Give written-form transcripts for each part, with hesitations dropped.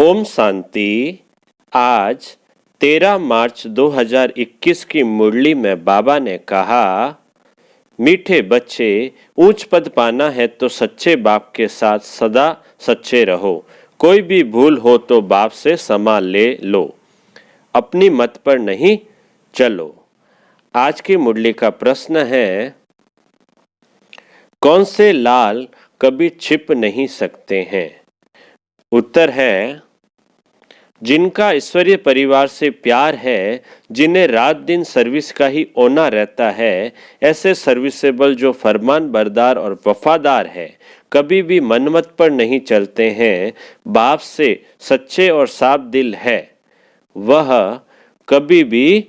ओम शांति। आज 13 मार्च 2021 की मुरली में बाबा ने कहा, मीठे बच्चे, ऊंच पद पाना है तो सच्चे बाप के साथ सदा सच्चे रहो। कोई भी भूल हो तो बाप से क्षमा ले लो, अपनी मत पर नहीं चलो। आज की मुरली का प्रश्न है, कौन से लाल कभी छिप नहीं सकते हैं? उत्तर है, जिनका ईश्वरीय परिवार से प्यार है, जिन्हें रात दिन सर्विस का ही ओना रहता है, ऐसे सर्विसेबल जो फरमान बरदार और वफादार है, कभी भी मनमत पर नहीं चलते हैं, बाप से सच्चे और साफ दिल है, वह कभी भी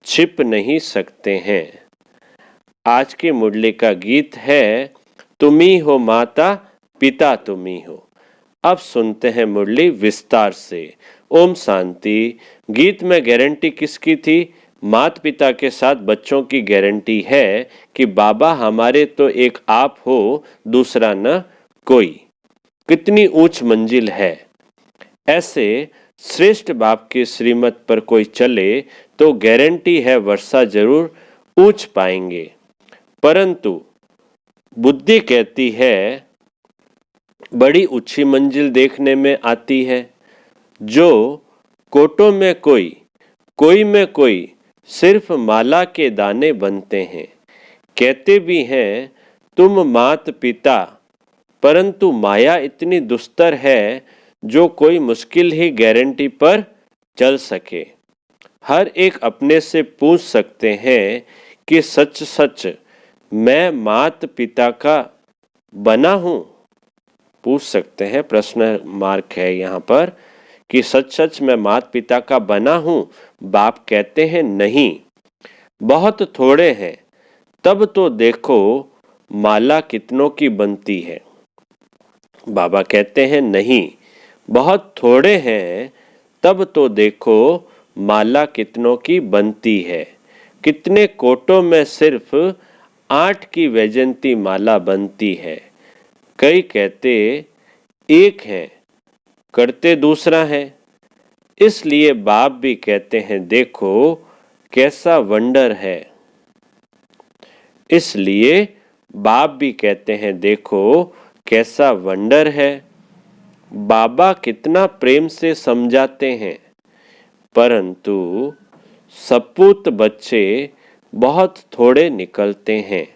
छिप नहीं सकते हैं। आज की मुरली का गीत है, तुम्ही हो माता पिता तुम्ही हो। अब सुनते हैं मुरली विस्तार से। ओम शांति। गीत में गारंटी किसकी थी? माता पिता के साथ बच्चों की गारंटी है कि बाबा हमारे तो एक आप हो, दूसरा न कोई। कितनी ऊंच मंजिल है। ऐसे श्रेष्ठ बाप के श्रीमत पर कोई चले तो गारंटी है वर्षा जरूर ऊंच पाएंगे। परंतु बुद्धि कहती है, बड़ी ऊंची मंजिल देखने में आती है। जो कोटों में कोई में कोई सिर्फ माला के दाने बनते हैं। कहते भी हैं तुम मात पिता, परंतु माया इतनी दुस्तर है जो कोई मुश्किल ही गारंटी पर चल सके। हर एक अपने से पूछ सकते हैं कि सच सच मैं मात पिता का बना हूं? पूछ सकते हैं, प्रश्न मार्क है यहाँ पर, कि सच सच मैं माता पिता का बना हूं? बाप कहते हैं नहीं, बहुत थोड़े हैं, तब तो देखो माला कितनों की बनती है। बाबा कहते हैं नहीं, बहुत थोड़े हैं, तब तो देखो माला कितनों की बनती है। कितने कोटों में सिर्फ 8 की वैजंती माला बनती है। कई कहते एक है, करते दूसरा है। इसलिए बाप भी कहते हैं देखो कैसा वंडर है। इसलिए बाप भी कहते हैं देखो कैसा वंडर है। बाबा कितना प्रेम से समझाते हैं, परंतु सपूत बच्चे बहुत थोड़े निकलते हैं।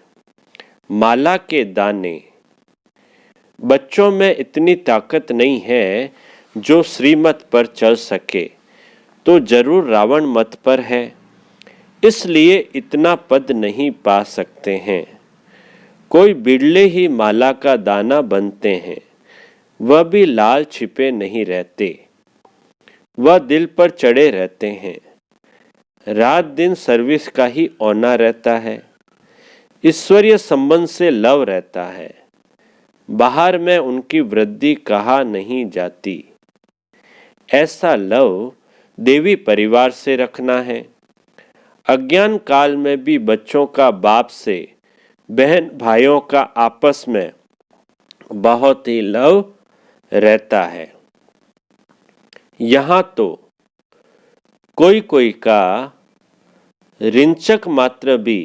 माला के दाने। बच्चों में इतनी ताकत नहीं है जो श्रीमत पर चल सके, तो जरूर रावण मत पर है, इसलिए इतना पद नहीं पा सकते हैं। कोई बिरले ही माला का दाना बनते हैं, वह भी लाल छिपे नहीं रहते, वह दिल पर चढ़े रहते हैं। रात दिन सर्विस का ही औना रहता है, ईश्वरीय संबंध से लव रहता है। बाहर में उनकी वृद्धि कहा नहीं जाती। ऐसा लव देवी परिवार से रखना है। अज्ञान काल में भी बच्चों का बाप से, बहन भाइयों का आपस में बहुत ही लव रहता है। यहाँ तो कोई का रिंचक मात्र भी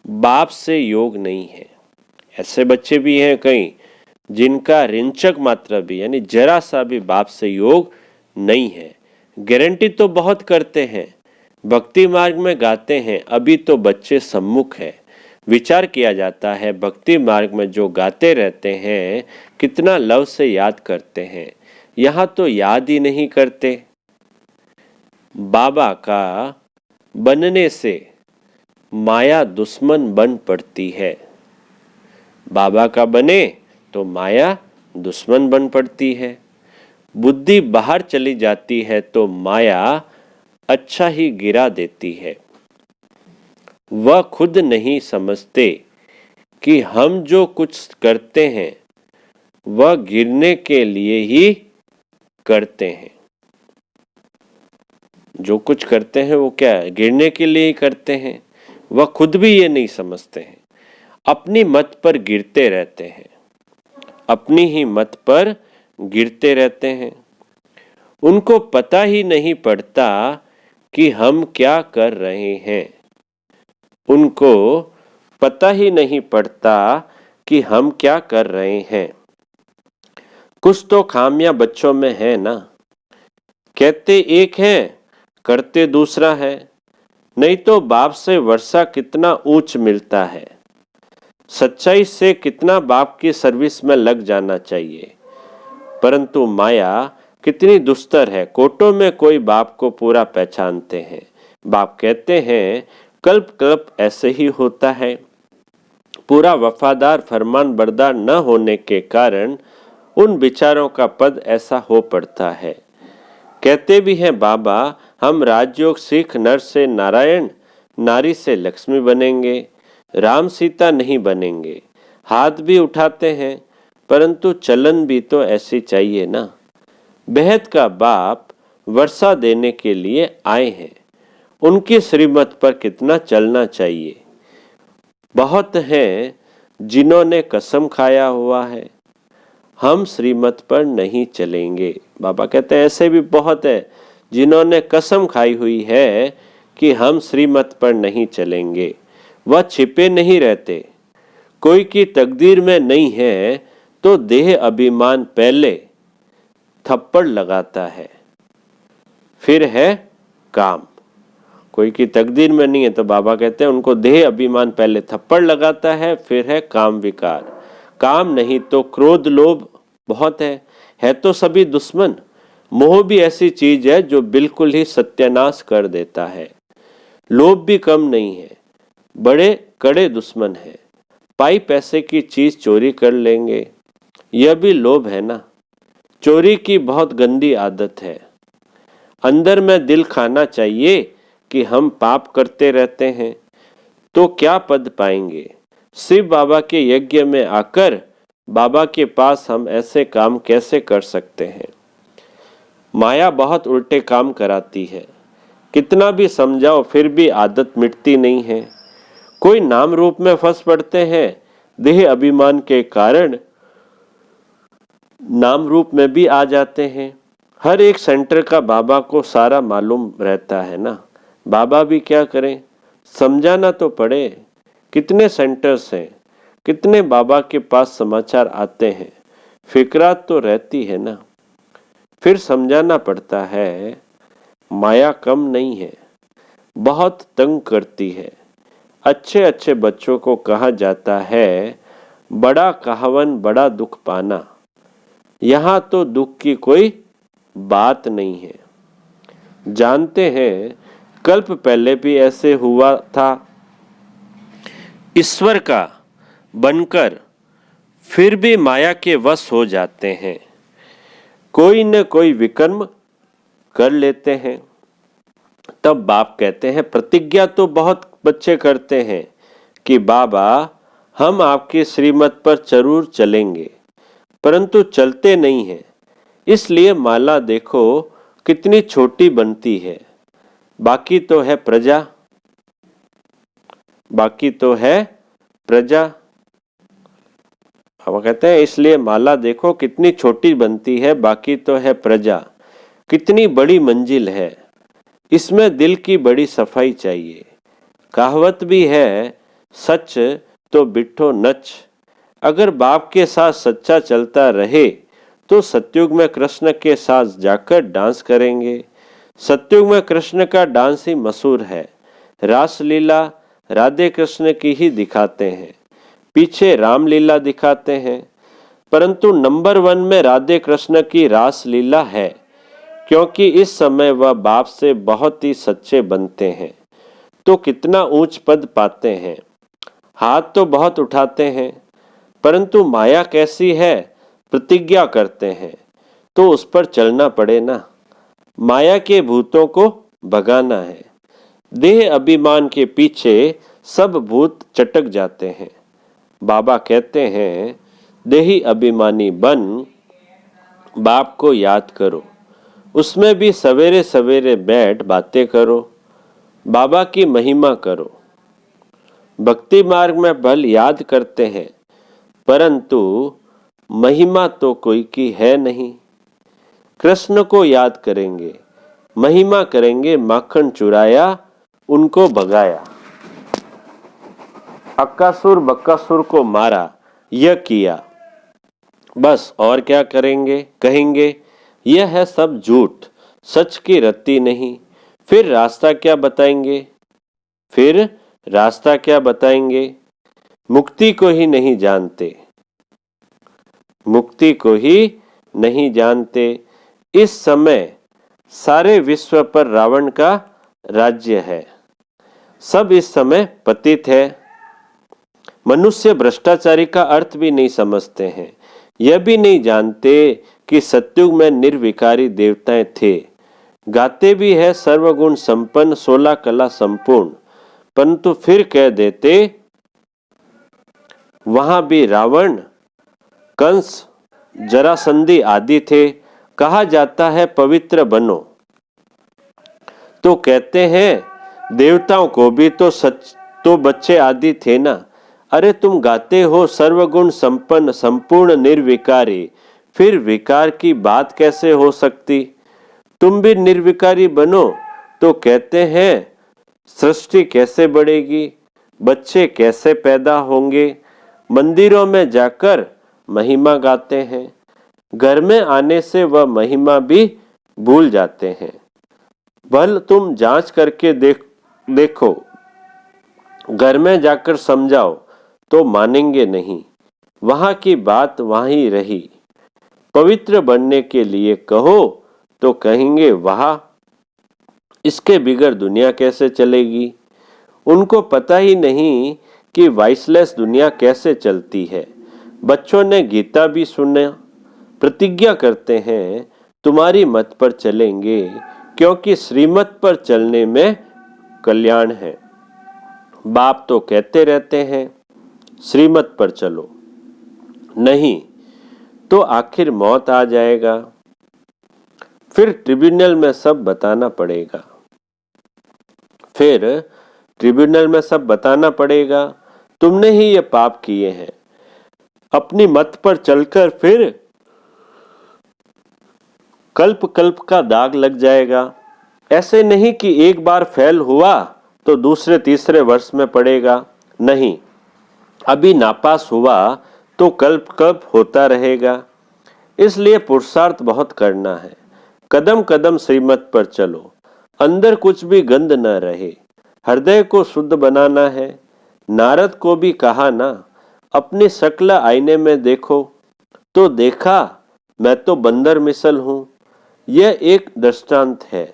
बाप से योग नहीं है। ऐसे बच्चे भी हैं कई जिनका रिंचक मात्रा भी यानी जरा सा भी बाप से योग नहीं है। गारंटी तो बहुत करते हैं, भक्ति मार्ग में गाते हैं, अभी तो बच्चे सम्मुख है। विचार किया जाता है भक्ति मार्ग में जो गाते रहते हैं कितना लव से याद करते हैं, यहाँ तो याद ही नहीं करते। बाबा का बनने से माया दुश्मन बन पड़ती है। बाबा का बने तो माया दुश्मन बन पड़ती है। बुद्धि बाहर चली जाती है तो माया अच्छा ही गिरा देती है। वह खुद नहीं समझते कि हम जो कुछ करते हैं वह गिरने के लिए ही करते हैं। जो कुछ करते हैं वो क्या है? गिरने के लिए ही करते हैं। वह खुद भी ये नहीं समझते हैं, अपनी मत पर गिरते रहते हैं, अपनी ही मत पर गिरते रहते हैं। उनको पता ही नहीं पड़ता कि हम क्या कर रहे हैं। उनको पता ही नहीं पड़ता कि हम क्या कर रहे हैं। कुछ तो खामियां बच्चों में है ना। कहते एक है, करते दूसरा है। नहीं तो बाप से वर्षा कितना ऊंच मिलता है। सच्चाई से कितना बाप की सर्विस में लग जाना चाहिए। परंतु माया कितनी दुस्तर है। कोटों में कोई बाप को पूरा पहचानते हैं। बाप कहते हैं कल्प कल्प ऐसे ही होता है। पूरा वफादार फरमान बरदार न होने के कारण उन विचारों का पद ऐसा हो पड़ता है। कहते भी हैं बाबा हम राजयोग सीख नर से नारायण, नारी से लक्ष्मी बनेंगे, राम सीता नहीं बनेंगे। हाथ भी उठाते हैं, परंतु चलन भी तो ऐसी चाहिए ना। बेहद का बाप वर्षा देने के लिए आए हैं। उनकी श्रीमत पर कितना चलना चाहिए। बहुत हैं जिन्होंने कसम खाया हुआ है हम श्रीमत पर नहीं चलेंगे। बाबा कहते हैं ऐसे भी बहुत है जिन्होंने कसम खाई हुई है कि हम श्रीमत पर नहीं चलेंगे। वह छिपे नहीं रहते। कोई की तकदीर में नहीं है तो देह अभिमान पहले थप्पड़ लगाता है, फिर है काम। कोई की तकदीर में नहीं है तो बाबा कहते हैं उनको देह अभिमान पहले थप्पड़ लगाता है, फिर है काम विकार। काम नहीं तो क्रोध लोभ बहुत है तो सभी दुश्मन। मोह भी ऐसी चीज है जो बिल्कुल ही सत्यानाश कर देता है। लोभ भी कम नहीं है, बड़े कड़े दुश्मन है। पाई पैसे की चीज चोरी कर लेंगे, यह भी लोभ है ना। चोरी की बहुत गंदी आदत है। अंदर में दिल खाना चाहिए कि हम पाप करते रहते हैं तो क्या पद पाएंगे। शिव बाबा के यज्ञ में आकर बाबा के पास हम ऐसे काम कैसे कर सकते हैं। माया बहुत उल्टे काम कराती है। कितना भी समझाओ फिर भी आदत मिटती नहीं है। कोई नाम रूप में फंस पड़ते हैं, देह अभिमान के कारण नाम रूप में भी आ जाते हैं। हर एक सेंटर का बाबा को सारा मालूम रहता है ना। बाबा भी क्या करें, समझाना तो पड़े। कितने सेंटर्स हैं, कितने बाबा के पास समाचार आते हैं, फिक्रात तो रहती है ना। फिर समझाना पड़ता है। माया कम नहीं है, बहुत तंग करती है। अच्छे अच्छे बच्चों को कहा जाता है बड़ा कहावन बड़ा दुख पाना। यहाँ तो दुख की कोई बात नहीं है। जानते हैं कल्प पहले भी ऐसे हुआ था। ईश्वर का बनकर फिर भी माया के वश हो जाते हैं। कोई न कोई विकर्म कर लेते हैं। तब बाप कहते हैं प्रतिज्ञा तो बहुत बच्चे करते हैं कि बाबा हम आपकी श्रीमत पर जरूर चलेंगे, परंतु चलते नहीं हैं। इसलिए माला देखो कितनी छोटी बनती है। बाकी तो है प्रजा, बाकी तो है प्रजा। हम कहते हैं इसलिए माला देखो कितनी छोटी बनती है, बाकी तो है प्रजा। कितनी बड़ी मंजिल है, इसमें दिल की बड़ी सफाई चाहिए। कहावत भी है सच तो बिठो नच। अगर बाप के साथ सच्चा चलता रहे तो सतयुग में कृष्ण के साथ जाकर डांस करेंगे। सतयुग में कृष्ण का डांस ही मशहूर है। रासलीला राधे कृष्ण की ही दिखाते हैं, पीछे रामलीला दिखाते हैं, परंतु नंबर 1 में राधे कृष्ण की रासलीला है, क्योंकि इस समय वह बाप से बहुत ही सच्चे बनते हैं तो कितना ऊंच पद पाते हैं। हाथ तो बहुत उठाते हैं, परंतु माया कैसी है, प्रतिज्ञा करते हैं तो उस पर चलना पड़े ना। माया के भूतों को भगाना है। देह अभिमान के पीछे सब भूत चटक जाते हैं। बाबा कहते हैं देही अभिमानी बन बाप को याद करो, उसमें भी सवेरे सवेरे बैठ बातें करो, बाबा की महिमा करो। भक्ति मार्ग में बल याद करते हैं, परंतु महिमा तो कोई की है नहीं। कृष्ण को याद करेंगे, महिमा करेंगे, माखन चुराया उनको भगाया, अक्कासुर बक्कासुर को मारा, यह किया। बस और क्या करेंगे, कहेंगे यह है सब झूठ, सच की रत्ती नहीं। फिर रास्ता क्या बताएंगे, फिर रास्ता क्या बताएंगे? मुक्ति को ही नहीं जानते, मुक्ति को ही नहीं जानते। इस समय सारे विश्व पर रावण का राज्य है, सब इस समय पतित है। मनुष्य भ्रष्टाचारी का अर्थ भी नहीं समझते हैं, यह भी नहीं जानते कि सतयुग में निर्विकारी देवताएं थे। गाते भी है सर्वगुण संपन्न, 16 कला संपूर्ण, परंतु फिर कह देते वहां भी रावण, कंस, जरासंधी आदि थे। कहा जाता है पवित्र बनो, तो कहते हैं देवताओं को भी तो बच्चे आदि थे ना। अरे तुम गाते हो सर्वगुण संपन्न, संपूर्ण, निर्विकारी, फिर विकार की बात कैसे हो सकती? तुम भी निर्विकारी बनो, तो कहते हैं सृष्टि कैसे बढ़ेगी, बच्चे कैसे पैदा होंगे? मंदिरों में जाकर महिमा गाते हैं, घर में आने से वह महिमा भी भूल जाते हैं। भल तुम जांच करके देखो, घर में जाकर समझाओ तो मानेंगे नहीं, वहां की बात वहां ही रही। पवित्र बनने के लिए कहो तो कहेंगे वाह, इसके बिगड़ दुनिया कैसे चलेगी। उनको पता ही नहीं कि वाइसलेस दुनिया कैसे चलती है। बच्चों ने गीता भी सुना, प्रतिज्ञा करते हैं तुम्हारी मत पर चलेंगे, क्योंकि श्रीमत पर चलने में कल्याण है। बाप तो कहते रहते हैं श्रीमत पर चलो, नहीं तो आखिर मौत आ जाएगा, फिर ट्रिब्यूनल में सब बताना पड़ेगा, फिर ट्रिब्यूनल में सब बताना पड़ेगा तुमने ही ये पाप किए हैं। अपनी मत पर चलकर फिर कल्प कल्प का दाग लग जाएगा। ऐसे नहीं कि एक बार फेल हुआ तो दूसरे तीसरे वर्ष में पड़ेगा, नहीं, अभी नापास हुआ तो कल्प कल्प होता रहेगा। इसलिए पुरुषार्थ बहुत करना है, कदम कदम श्रीमत पर चलो, अंदर कुछ भी गंद न रहे, हृदय को शुद्ध बनाना है। नारद को भी कहा ना, अपनी शक्ल आईने में देखो, तो देखा मैं तो बंदर मिसल हूं। यह एक दृष्टांत है।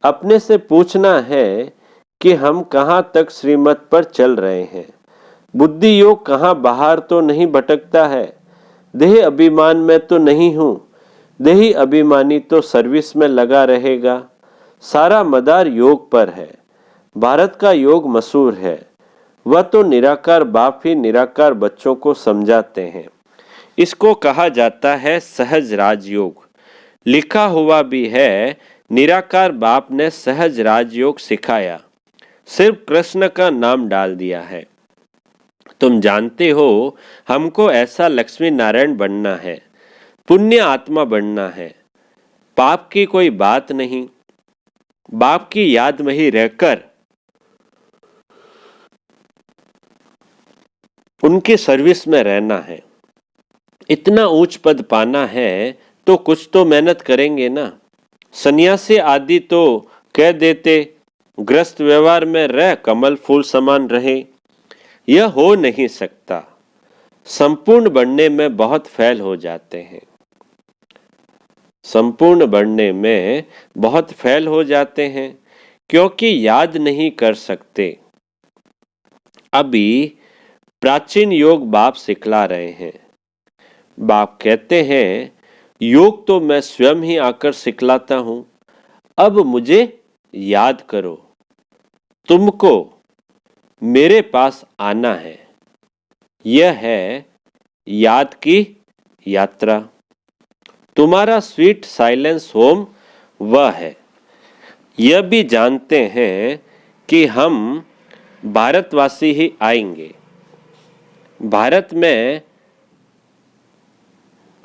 अपने से पूछना है कि हम कहां तक श्रीमत पर चल रहे हैं। बुद्धि योग कहां बाहर तो नहीं भटकता है। देह अभिमान में तो नहीं हूं, देही अभिमानी तो सर्विस में लगा रहेगा। सारा मदार योग पर है, भारत का योग मशहूर है। वह तो निराकार बाप ही निराकार बच्चों को समझाते हैं। इसको कहा जाता है सहज राजयोग। लिखा हुआ भी है निराकार बाप ने सहज राजयोग सिखाया, सिर्फ कृष्ण का नाम डाल दिया है। तुम जानते हो हमको ऐसा लक्ष्मी नारायण बनना है, पुण्य आत्मा बनना है। पाप की कोई बात नहीं, बाप की याद में ही रहकर उनकी सर्विस में रहना है। इतना उच्च पद पाना है तो कुछ तो मेहनत करेंगे ना। सन्यासी आदि तो कह देते ग्रस्त व्यवहार में रह कमल फूल समान रहे। यह हो नहीं सकता, संपूर्ण बनने में बहुत फेल हो जाते हैं, संपूर्ण बनने में बहुत फेल हो जाते हैं, क्योंकि याद नहीं कर सकते। अभी प्राचीन योग बाप सिखला रहे हैं। बाप कहते हैं योग तो मैं स्वयं ही आकर सिखलाता हूं, अब मुझे याद करो, तुमको मेरे पास आना है। यह है याद की यात्रा। तुम्हारा स्वीट साइलेंस होम वह है। यह भी जानते हैं कि हम भारतवासी ही आएंगे। भारत में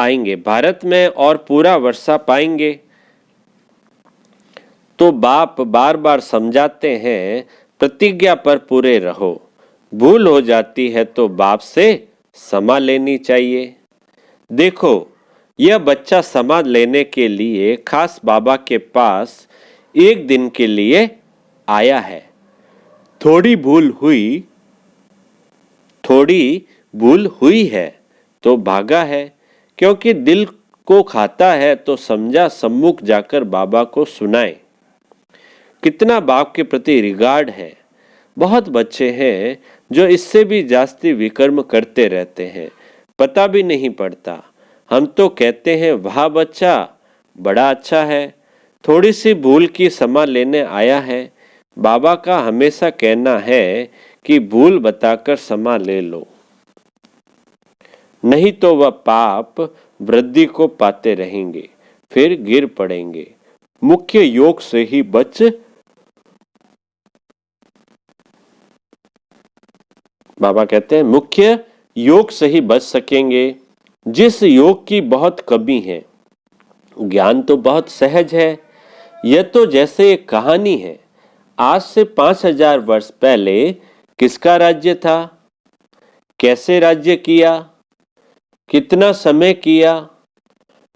आएंगे, भारत में और पूरा वर्षा पाएंगे। तो बाप बार बार समझाते हैं, प्रतिज्ञा पर पूरे रहो। भूल हो जाती है तो बाप से क्षमा लेनी चाहिए। देखो, यह बच्चा क्षमा लेने के लिए खास बाबा के पास एक दिन के लिए आया है। थोड़ी भूल हुई है तो भागा है, क्योंकि दिल को खाता है तो समझा सम्मुख जाकर बाबा को सुनाए। कितना बाप के प्रति रिगार्ड है। बहुत बच्चे हैं जो इससे भी जास्ती विकर्म करते रहते हैं, पता भी नहीं पड़ता। हम तो कहते हैं वाह बच्चा बड़ा अच्छा है, थोड़ी सी भूल की क्षमा लेने आया है। बाबा का हमेशा कहना है कि भूल बताकर क्षमा ले लो, नहीं तो वह पाप वृद्धि को पाते रहेंगे, फिर गिर पड़ेंगे। मुख्य योग से ही बाबा कहते हैं मुख्य योग से ही बच सकेंगे, जिस योग की बहुत कमी है। ज्ञान तो बहुत सहज है। यह तो जैसे एक कहानी है। आज से 5000 वर्ष पहले किसका राज्य था, कैसे राज्य किया, कितना समय किया,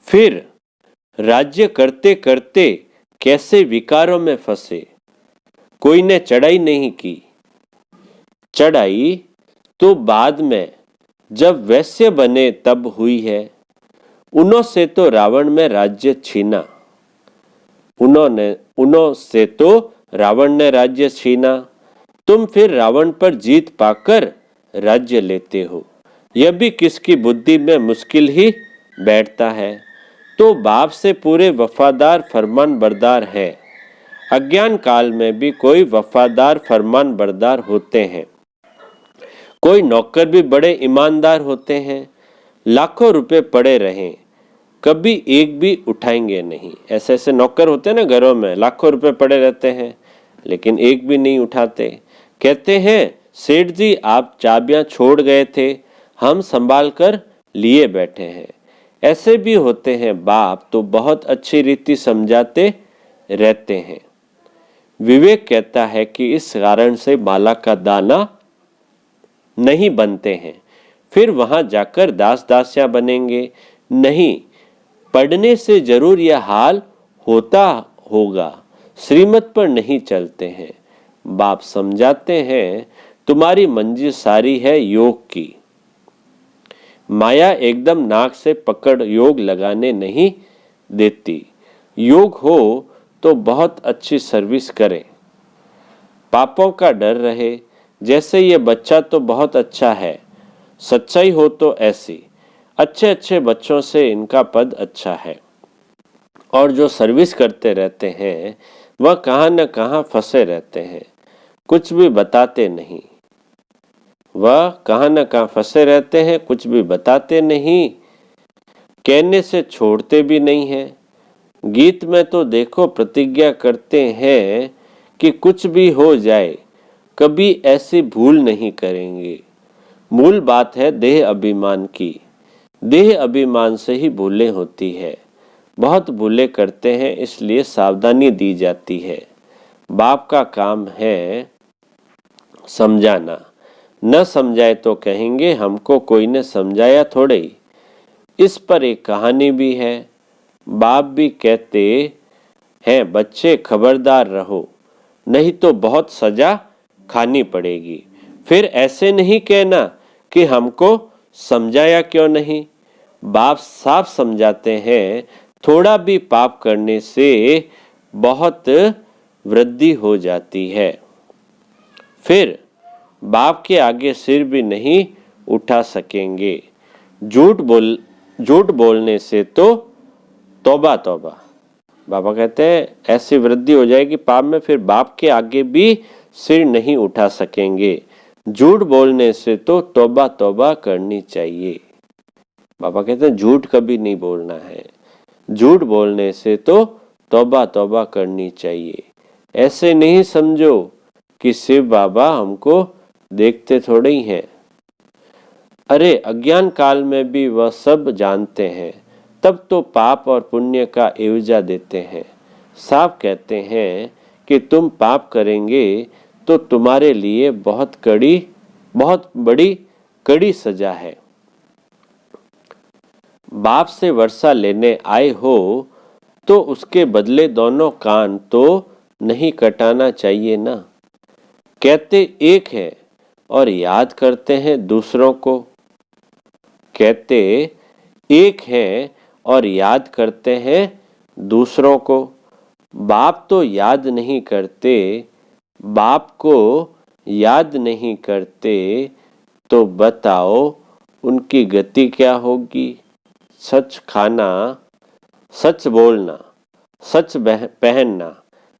फिर राज्य करते करते कैसे विकारों में फंसे। कोई ने चढ़ाई नहीं की। चढ़ाई तो बाद में जब वैश्य बने तब हुई है। उन्हों से तो रावण में राज्य छीना, उन्हों से तो रावण ने राज्य छीना। तुम फिर रावण पर जीत पाकर राज्य लेते हो। यह भी किसकी बुद्धि में मुश्किल ही बैठता है। तो बाप से पूरे वफादार फरमान बरदार है। अज्ञान काल में भी कोई वफादार फरमान बरदार होते हैं, कोई नौकर भी बड़े ईमानदार होते हैं। लाखों रुपए पड़े रहें, कभी एक भी उठाएंगे नहीं। ऐसे ऐसे नौकर होते हैं ना घरों में, लाखों रुपए पड़े रहते हैं लेकिन एक भी नहीं उठाते। कहते हैं सेठ जी आप चाबियां छोड़ गए थे, हम संभाल कर लिए बैठे हैं। ऐसे भी होते हैं। बाप तो बहुत अच्छी रीति समझाते रहते हैं। विवेक कहता है कि इस कारण से माला का दाना नहीं बनते हैं, फिर वहां जाकर दास दासियां बनेंगे। नहीं, पढ़ने से जरूर यह हाल होता होगा, श्रीमत पर नहीं चलते हैं। बाप समझाते हैं तुम्हारी मंजिल सारी है योग की। माया एकदम नाक से पकड़ योग लगाने नहीं देती। योग हो तो बहुत अच्छी सर्विस करें, पापों का डर रहे। जैसे ये बच्चा तो बहुत अच्छा है, सच्चाई हो तो ऐसी। अच्छे अच्छे बच्चों से इनका पद अच्छा है। और जो सर्विस करते रहते हैं वह कहाँ न कहाँ फंसे रहते हैं, कुछ भी बताते नहीं। वह कहाँ न कहाँ फंसे रहते हैं, कुछ भी बताते नहीं, कहने से छोड़ते भी नहीं हैं। गीत में तो देखो प्रतिज्ञा करते हैं कि कुछ भी हो जाए कभी ऐसी भूल नहीं करेंगे। मूल बात है देह अभिमान की। देह अभिमान से ही भूलें होती है। बहुत भूलें करते हैं, इसलिए सावधानी दी जाती है। बाप का काम है समझाना। न समझाए तो कहेंगे हमको कोई ने समझाया थोड़े ही। इस पर एक कहानी भी है। बाप भी कहते हैं बच्चे खबरदार रहो, नहीं तो बहुत सजा खानी पड़ेगी। फिर ऐसे नहीं कहना कि हमको समझाया क्यों नहीं। बाप साफ समझाते हैं थोड़ा भी पाप करने से बहुत वृद्धि हो जाती है, फिर बाप के आगे सिर भी नहीं उठा सकेंगे। झूठ बोलने से तो तौबा तौबा। बाबा कहते हैं ऐसी वृद्धि हो जाएगी पाप में, फिर बाप के आगे भी सिर नहीं उठा सकेंगे। झूठ बोलने से तो तौबा तौबा करनी चाहिए। बाबा कहते हैं झूठ कभी नहीं बोलना है, झूठ बोलने से तो तौबा तौबा करनी चाहिए। ऐसे नहीं समझो कि शिव बाबा हमको देखते थोड़े ही हैं। अरे अज्ञान काल में भी वह सब जानते हैं, तब तो पाप और पुण्य का एवजा देते हैं। साफ कहते हैं कि तुम पाप करेंगे तो तुम्हारे लिए बहुत बड़ी कड़ी सजा है। बाप से वर्षा लेने आए हो तो उसके बदले दोनों कान तो नहीं कटाना चाहिए ना। कहते एक है और याद करते हैं दूसरों को। कहते एक है और याद करते हैं दूसरों को। बाप तो याद नहीं करते, बाप को याद नहीं करते, तो बताओ उनकी गति क्या होगी। सच खाना, सच बोलना, सच पहनना,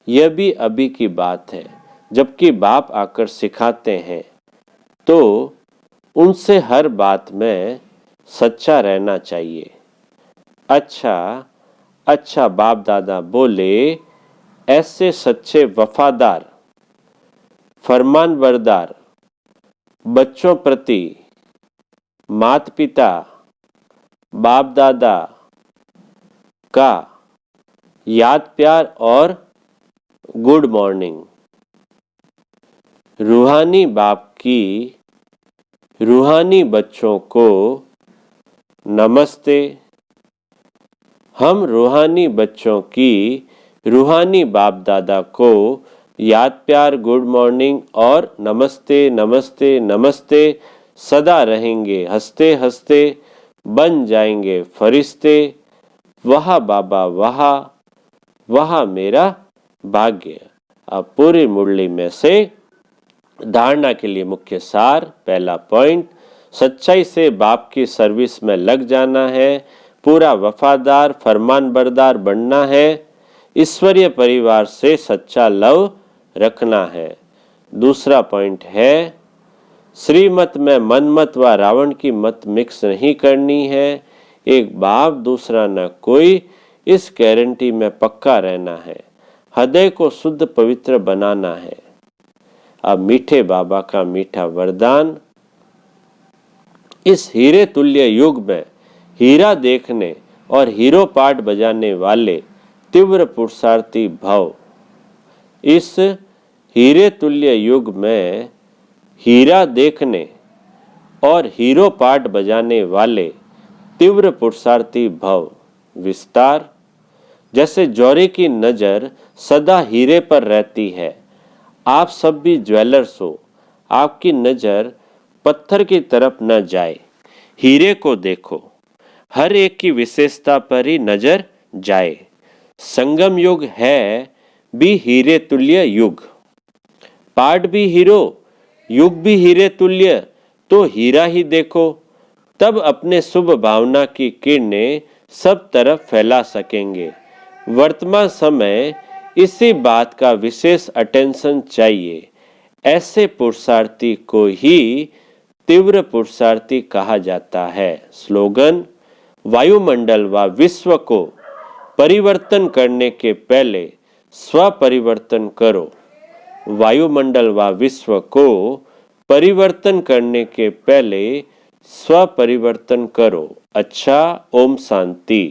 यह भी अभी की बात है। जबकि बाप आकर सिखाते हैं तो उनसे हर बात में सच्चा रहना चाहिए। अच्छा बाप दादा बोले, ऐसे सच्चे वफादार फरमानबरदार बच्चों प्रति माता पिता बाप दादा का याद प्यार और गुड मॉर्निंग। रूहानी बाप की रूहानी बच्चों को नमस्ते। हम रूहानी बच्चों की रूहानी बाप दादा को याद प्यार गुड मॉर्निंग और नमस्ते नमस्ते नमस्ते सदा रहेंगे। हंसते हंसते बन जाएंगे फरिश्ते। वहा बाबा वहा मेरा भाग्य। अब पूरी मुरली में से धारणा के लिए मुख्य सार। पहला पॉइंट, सच्चाई से बाप की सर्विस में लग जाना है, पूरा वफादार फरमानबरदार बनना है, ईश्वरीय परिवार से सच्चा लव रखना है। दूसरा पॉइंट है, श्रीमत में मनमत व रावण की मत मिक्स नहीं करनी है। एक बाप दूसरा न कोई, इस गारंटी में पक्का रहना है। हृदय को शुद्ध पवित्र बनाना है। अब मीठे बाबा का मीठा वरदान। इस हीरे तुल्य युग में हीरा देखने और हीरो पाठ बजाने वाले तीव्र पुरुषार्थी भव। इस हीरे तुल्य युग में हीरा देखने और हीरो पाठ बजाने वाले तीव्र पुरुषार्थी भव। विस्तार, जैसे जौहरी की नजर सदा हीरे पर रहती है, आप सब भी ज्वेलर्स हो, आपकी नजर पत्थर की तरफ न जाए, हीरे को देखो। हर एक की विशेषता पर ही नजर जाए। संगम युग है भी हीरे तुल्य युग। पाठ भी हीरो, युग भी हीरे तुल्य, तो हीरा ही देखो। तब अपने शुभ भावना की किरणें सब तरफ फैला सकेंगे। वर्तमान समय इसी बात का विशेष अटेंशन चाहिए। ऐसे पुरुषार्थी को ही तीव्र पुरुषार्थी कहा जाता है। स्लोगन, वायुमंडल व विश्व को परिवर्तन करने के पहले स्व परिवर्तन करो। वायुमंडल व विश्व को परिवर्तन करने के पहले स्व परिवर्तन करो। अच्छा, ओम शांति।